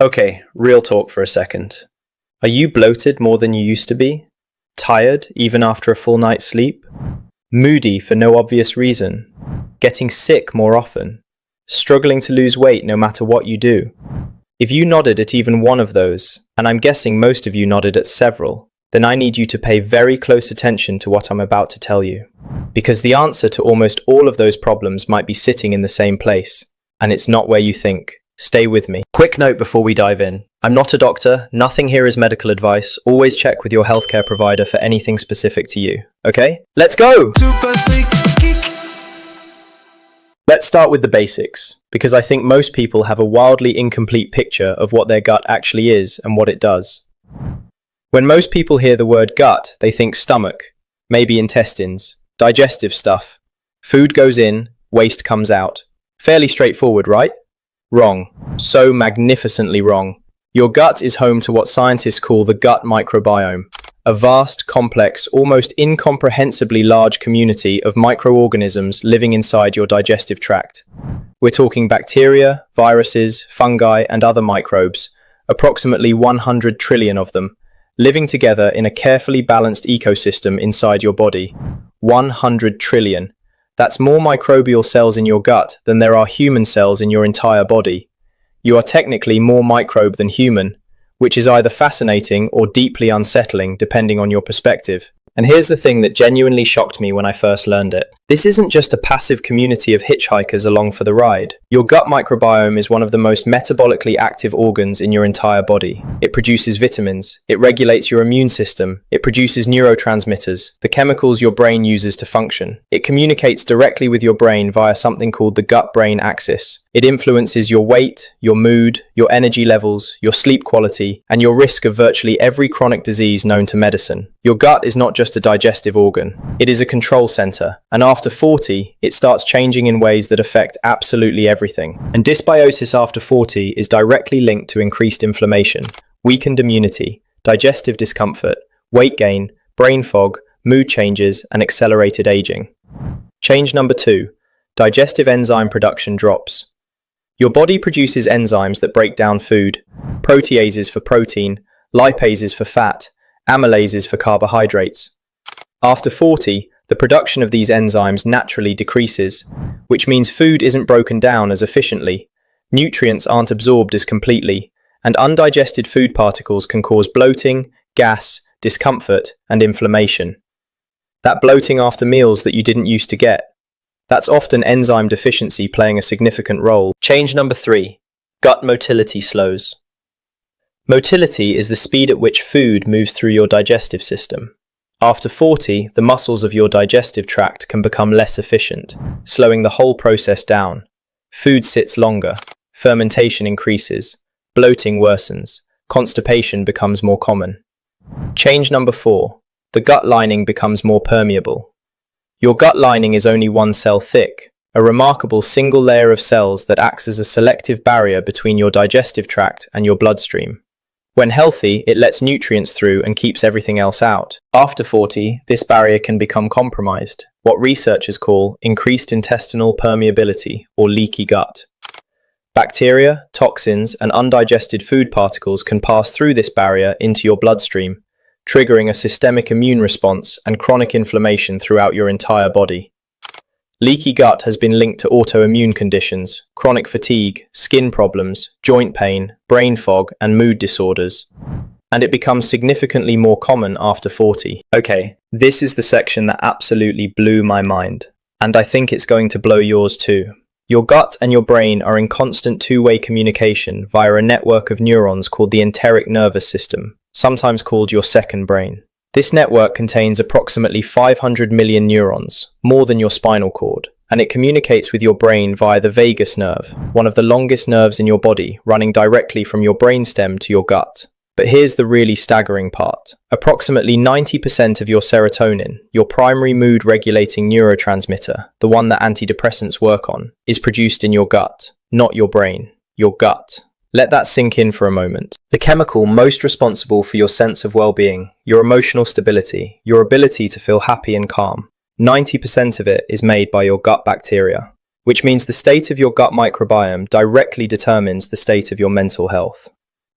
Okay, real talk for a second. Are you bloated more than you used to be? Tired, even after a full night's sleep? Moody for no obvious reason? Getting sick more often? Struggling to lose weight no matter what you do? If you nodded at even one of those, and I'm guessing most of you nodded at several, then I need you to pay very close attention to what I'm about to tell you. Because the answer to almost all of those problems might be sitting in the same place, and it's not where you think. Stay with me. Quick note before we dive in. I'm not a doctor, nothing here is medical advice. Always check with your healthcare provider for anything specific to you. Okay? Let's go! Let's start with the basics, because I think most people have a wildly incomplete picture of what their gut actually is and what it does. When most people hear the word gut, they think stomach, maybe intestines, digestive stuff. Food goes in, waste comes out. Fairly straightforward, right? Wrong. So magnificently wrong. Your gut is home to what scientists call the gut microbiome, a vast, complex, almost incomprehensibly large community of microorganisms living inside your digestive tract. We're talking bacteria, viruses, fungi, and other microbes, approximately 100 trillion of them, living together in a carefully balanced ecosystem inside your body. 100 trillion. That's more microbial cells in your gut than there are human cells in your entire body. You are technically more microbe than human, which is either fascinating or deeply unsettling depending on your perspective. And here's the thing that genuinely shocked me when I first learned it. This isn't just a passive community of hitchhikers along for the ride. Your gut microbiome is one of the most metabolically active organs in your entire body. It produces vitamins, it regulates your immune system, it produces neurotransmitters, the chemicals your brain uses to function. It communicates directly with your brain via something called the gut-brain axis. It influences your weight, your mood, your energy levels, your sleep quality, and your risk of virtually every chronic disease known to medicine. Your gut is not just a digestive organ. It is a control center, and after 40, it starts changing in ways that affect absolutely everything. And dysbiosis after 40 is directly linked to increased inflammation, weakened immunity, digestive discomfort, weight gain, brain fog, mood changes, and accelerated aging. Change number 2, digestive enzyme production drops. Your body produces enzymes that break down food, proteases for protein, lipases for fat, amylases for carbohydrates. After 40, the production of these enzymes naturally decreases, which means food isn't broken down as efficiently, nutrients aren't absorbed as completely, and undigested food particles can cause bloating, gas, discomfort, and inflammation. That bloating after meals that you didn't used to get. That's often enzyme deficiency playing a significant role. Change number 3, gut motility slows. Motility is the speed at which food moves through your digestive system. After 40, the muscles of your digestive tract can become less efficient, slowing the whole process down. Food sits longer, fermentation increases, bloating worsens, constipation becomes more common. Change number 4, the gut lining becomes more permeable. Your gut lining is only one cell thick, a remarkable single layer of cells that acts as a selective barrier between your digestive tract and your bloodstream. When healthy, it lets nutrients through and keeps everything else out. After 40, this barrier can become compromised, what researchers call increased intestinal permeability or leaky gut. Bacteria, toxins, and undigested food particles can pass through this barrier into your bloodstream, triggering a systemic immune response and chronic inflammation throughout your entire body. Leaky gut has been linked to autoimmune conditions, chronic fatigue, skin problems, joint pain, brain fog, and mood disorders. And it becomes significantly more common after 40. Okay, this is the section that absolutely blew my mind. And I think it's going to blow yours too. Your gut and your brain are in constant two-way communication via a network of neurons called the enteric nervous system, sometimes called your second brain. This network contains approximately 500 million neurons, more than your spinal cord, and it communicates with your brain via the vagus nerve, one of the longest nerves in your body, running directly from your brainstem to your gut. But here's the really staggering part. Approximately 90% of your serotonin, your primary mood-regulating neurotransmitter, the one that antidepressants work on, is produced in your gut, not your brain, your gut. Let that sink in for a moment. The chemical most responsible for your sense of well-being, your emotional stability, your ability to feel happy and calm, 90% of it is made by your gut bacteria, which means the state of your gut microbiome directly determines the state of your mental health.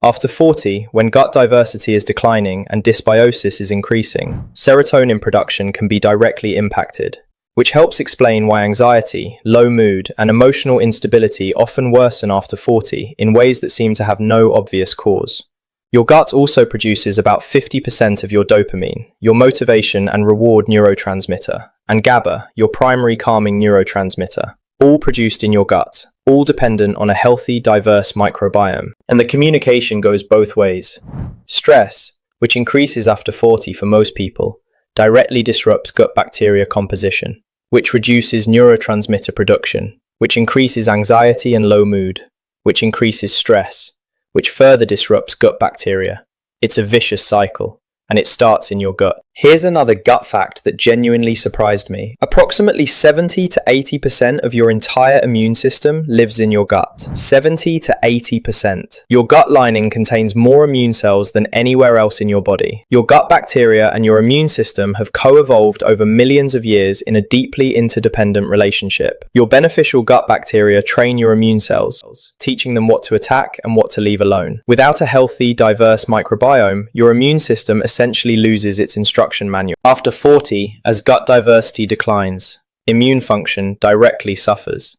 After 40, when gut diversity is declining and dysbiosis is increasing, serotonin production can be directly impacted, which helps explain why anxiety, low mood, and emotional instability often worsen after 40 in ways that seem to have no obvious cause. Your gut also produces about 50% of your dopamine, your motivation and reward neurotransmitter, and GABA, your primary calming neurotransmitter, all produced in your gut, all dependent on a healthy, diverse microbiome. And the communication goes both ways. Stress, which increases after 40 for most people, directly disrupts gut bacteria composition, which reduces neurotransmitter production, which increases anxiety and low mood, which increases stress, which further disrupts gut bacteria. It's a vicious cycle, and it starts in your gut. Here's another gut fact that genuinely surprised me. Approximately 70 to 80% of your entire immune system lives in your gut. 70 to 80%. Your gut lining contains more immune cells than anywhere else in your body. Your gut bacteria and your immune system have co-evolved over millions of years in a deeply interdependent relationship. Your beneficial gut bacteria train your immune cells, teaching them what to attack and what to leave alone. Without a healthy, diverse microbiome, your immune system essentially loses its instruction manual. After 40, as gut diversity declines, immune function directly suffers.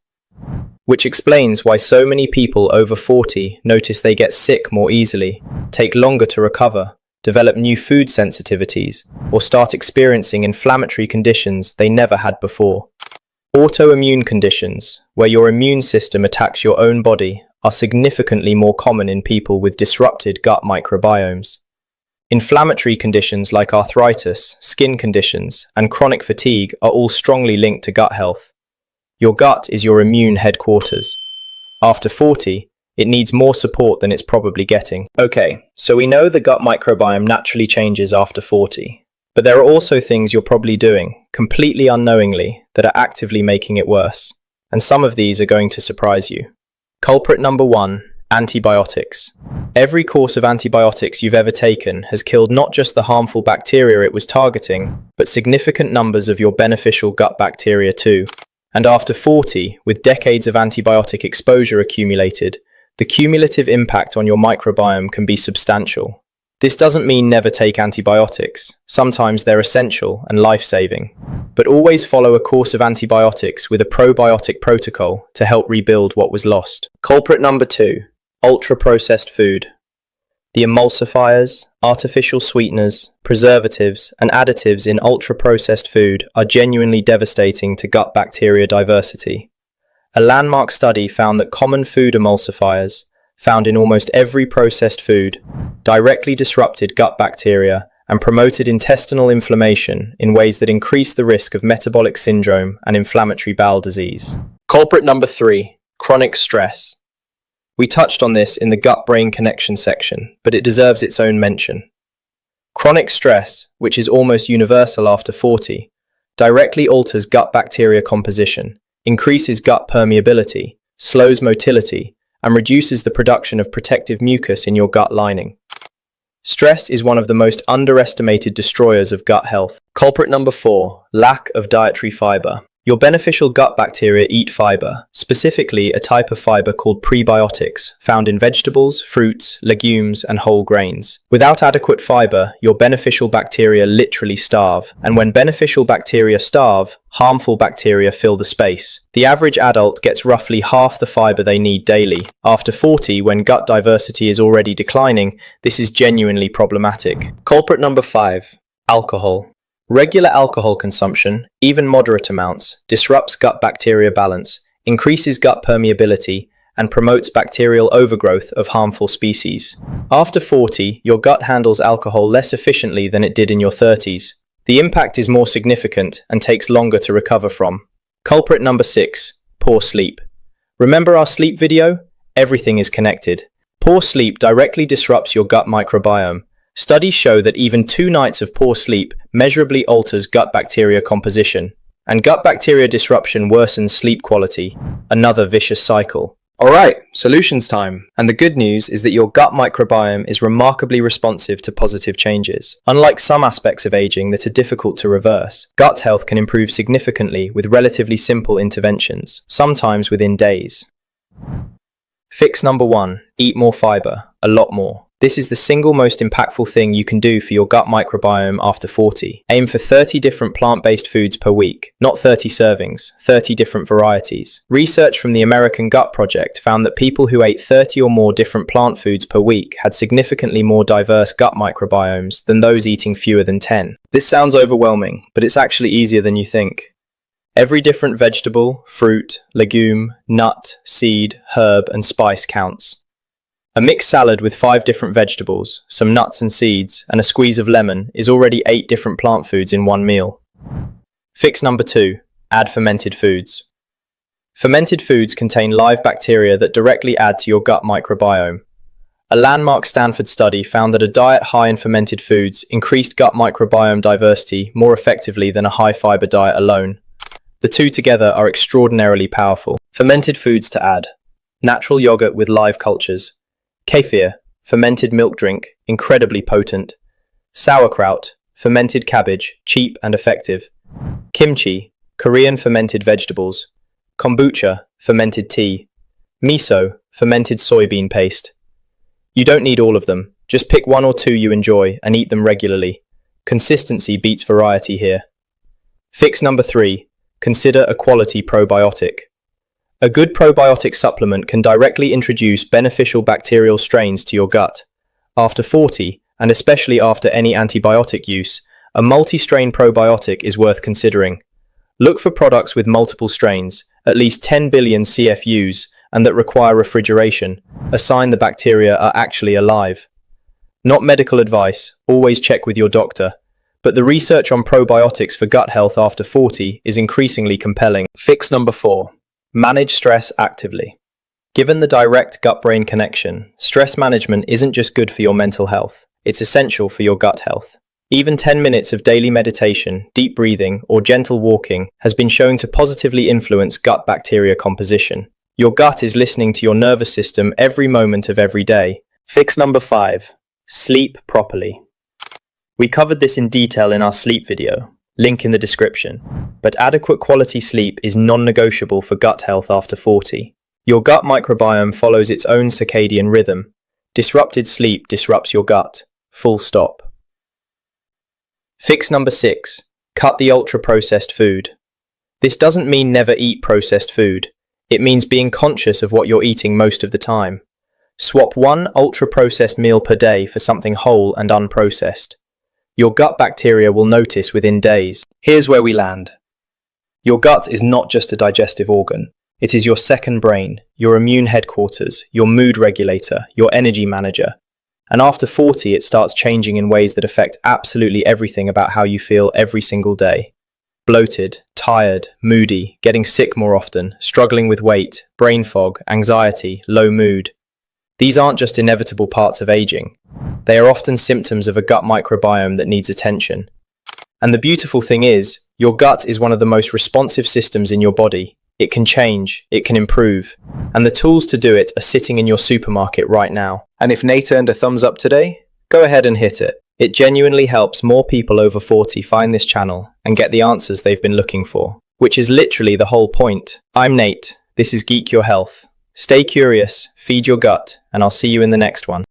Which explains why so many people over 40 notice they get sick more easily, take longer to recover, develop new food sensitivities, or start experiencing inflammatory conditions they never had before. Autoimmune conditions, where your immune system attacks your own body, are significantly more common in people with disrupted gut microbiomes. Inflammatory conditions like arthritis, skin conditions, and chronic fatigue are all strongly linked to gut health. Your gut is your immune headquarters. After 40, it needs more support than it's probably getting. Okay, so we know the gut microbiome naturally changes after 40, but there are also things you're probably doing, completely unknowingly, that are actively making it worse. And some of these are going to surprise you. Culprit number 1. Antibiotics. Every course of antibiotics you've ever taken has killed not just the harmful bacteria it was targeting, but significant numbers of your beneficial gut bacteria too. And after 40, with decades of antibiotic exposure accumulated, the cumulative impact on your microbiome can be substantial. This doesn't mean never take antibiotics. Sometimes they're essential and life-saving. But always follow a course of antibiotics with a probiotic protocol to help rebuild what was lost. Culprit number 2. Ultra-processed food. The emulsifiers, artificial sweeteners, preservatives, and additives in ultra-processed food are genuinely devastating to gut bacteria diversity. A landmark study found that common food emulsifiers, found in almost every processed food, directly disrupted gut bacteria and promoted intestinal inflammation in ways that increase the risk of metabolic syndrome and inflammatory bowel disease. Culprit number 3. Chronic stress. We touched on this in the gut-brain connection section, but it deserves its own mention. Chronic stress, which is almost universal after 40, directly alters gut bacteria composition, increases gut permeability, slows motility, and reduces the production of protective mucus in your gut lining. Stress is one of the most underestimated destroyers of gut health. Culprit number 4. Lack of dietary fiber. Your beneficial gut bacteria eat fiber, specifically a type of fiber called prebiotics, found in vegetables, fruits, legumes, and whole grains. Without adequate fiber, your beneficial bacteria literally starve, and when beneficial bacteria starve, harmful bacteria fill the space. The average adult gets roughly half the fiber they need daily. After 40, when gut diversity is already declining, this is genuinely problematic. Culprit number 5. Alcohol. Regular alcohol consumption, even moderate amounts, disrupts gut bacteria balance, increases gut permeability, and promotes bacterial overgrowth of harmful species. After 40, your gut handles alcohol less efficiently than it did in your 30s. The impact is more significant and takes longer to recover from. Culprit number 6. Poor sleep. Remember our sleep video? Everything is connected. Poor sleep directly disrupts your gut microbiome. Studies show that even 2 nights of poor sleep measurably alters gut bacteria composition, and gut bacteria disruption worsens sleep quality, another vicious cycle. Alright, solutions time. And the good news is that your gut microbiome is remarkably responsive to positive changes. Unlike some aspects of aging that are difficult to reverse, gut health can improve significantly with relatively simple interventions, sometimes within days. Fix number 1. Eat more fiber. a lot more. This is the single most impactful thing you can do for your gut microbiome after 40. Aim for 30 different plant-based foods per week, not 30 servings, 30 different varieties. Research from the American Gut Project found that people who ate 30 or more different plant foods per week had significantly more diverse gut microbiomes than those eating fewer than 10. This sounds overwhelming, but it's actually easier than you think. Every different vegetable, fruit, legume, nut, seed, herb, and spice counts. A mixed salad with 5 different vegetables, some nuts and seeds, and a squeeze of lemon is already 8 different plant foods in one meal. Fix number 2. Add fermented foods. Fermented foods contain live bacteria that directly add to your gut microbiome. A landmark Stanford study found that a diet high in fermented foods increased gut microbiome diversity more effectively than a high-fiber diet alone. The two together are extraordinarily powerful. Fermented foods to add. Natural yogurt with live cultures. Kefir, fermented milk drink, incredibly potent. Sauerkraut, fermented cabbage, cheap and effective. Kimchi, Korean fermented vegetables. Kombucha, fermented tea. Miso, fermented soybean paste. You don't need all of them. Just pick 1 or 2 you enjoy and eat them regularly. Consistency beats variety here. Fix number 3. Consider a quality probiotic. A good probiotic supplement can directly introduce beneficial bacterial strains to your gut. After 40, and especially after any antibiotic use, a multi-strain probiotic is worth considering. Look for products with multiple strains, at least 10 billion CFUs, and that require refrigeration, a sign the bacteria are actually alive. Not medical advice, always check with your doctor. But the research on probiotics for gut health after 40 is increasingly compelling. Fix number 4. Manage stress actively. Given the direct gut-brain connection, stress management isn't just good for your mental health, it's essential for your gut health. Even 10 minutes of daily meditation, deep breathing, or gentle walking has been shown to positively influence gut bacteria composition. Your gut is listening to your nervous system every moment of every day. Fix number 5. Sleep properly. We covered this in detail in our sleep video, link in the description. But adequate quality sleep is non-negotiable for gut health after 40. Your gut microbiome follows its own circadian rhythm. Disrupted sleep disrupts your gut. Full stop. Fix number 6. Cut the ultra-processed food. This doesn't mean never eat processed food. It means being conscious of what you're eating most of the time. Swap 1 ultra-processed meal per day for something whole and unprocessed. Your gut bacteria will notice within days. Here's where we land. Your gut is not just a digestive organ. It is your second brain, your immune headquarters, your mood regulator, your energy manager. And after 40, it starts changing in ways that affect absolutely everything about how you feel every single day. Bloated, tired, moody, getting sick more often, struggling with weight, brain fog, anxiety, low mood. These aren't just inevitable parts of aging. They are often symptoms of a gut microbiome that needs attention. And the beautiful thing is, your gut is one of the most responsive systems in your body. It can change, it can improve, and the tools to do it are sitting in your supermarket right now. And if Nate earned a thumbs up today, go ahead and hit it. It genuinely helps more people over 40 find this channel and get the answers they've been looking for, which is literally the whole point. I'm Nate, this is Geek Your Health. Stay curious, feed your gut, and I'll see you in the next one.